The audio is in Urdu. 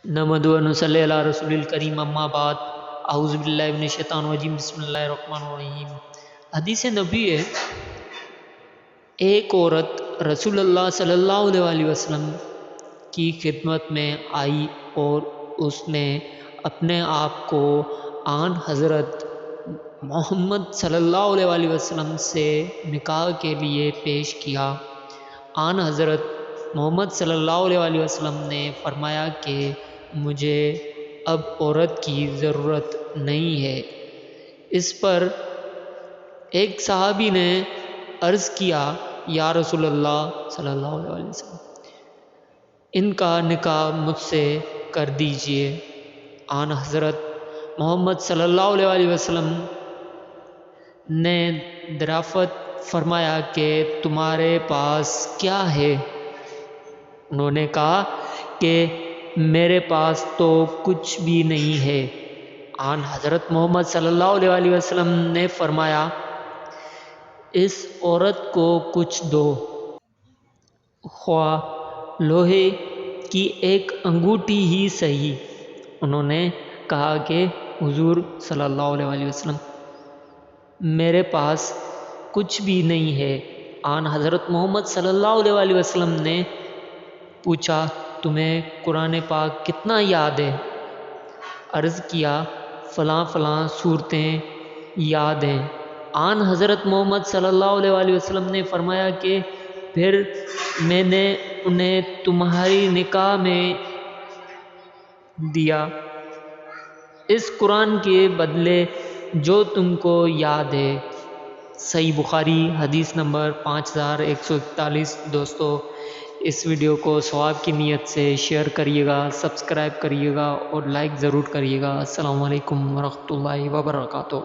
نحمد و نصلی علی رسول الکریم اما بعد اعوذ باللہ من الشیطان الرجیم بسم اللہ الرحمن الرحیم۔ حدیث نبی ہے، ایک عورت رسول اللہ صلی اللہ علیہ وسلم کی خدمت میں آئی اور اس نے اپنے آپ کو آن حضرت محمد صلی اللہ علیہ وسلم سے نکاح کے لیے پیش کیا۔ آن حضرت محمد صلی اللہ علیہ وسلم نے فرمایا کہ مجھے اب عورت کی ضرورت نہیں ہے۔ اس پر ایک صحابی نے عرض کیا، یا رسول اللہ صلی اللہ علیہ وسلم، ان کا نکاح مجھ سے کر دیجئے۔ آن حضرت محمد صلی اللہ علیہ وسلم نے دریافت فرمایا کہ تمہارے پاس کیا ہے؟ انہوں نے کہا کہ میرے پاس تو کچھ بھی نہیں ہے۔ آن حضرت محمد صلی اللہ علیہ وسلم نے فرمایا، اس عورت کو کچھ دو، خواہ لوہے کی ایک انگوٹھی ہی صحیح۔ انہوں نے کہا کہ حضور صلی اللہ علیہ وسلم، میرے پاس کچھ بھی نہیں ہے۔ آن حضرت محمد صلی اللہ علیہ وسلم نے پوچھا، تمہیں قرآن پاک کتنا یاد ہے؟ عرض کیا، فلاں فلاں صورتیں یاد ہیں۔ آن حضرت محمد صلی اللہ علیہ وسلم نے فرمایا کہ پھر میں نے انہیں تمہاری نکاح میں دیا، اس قرآن کے بدلے جو تم کو یاد ہے۔ صحیح بخاری حدیث نمبر 5141۔ دوستو، اس ویڈیو کو ثواب کی نیت سے شیئر کریے گا، سبسکرائب کریے گا اور لائک ضرور کریے گا۔ السلام علیکم ورحمۃ اللہ وبرکاتہ۔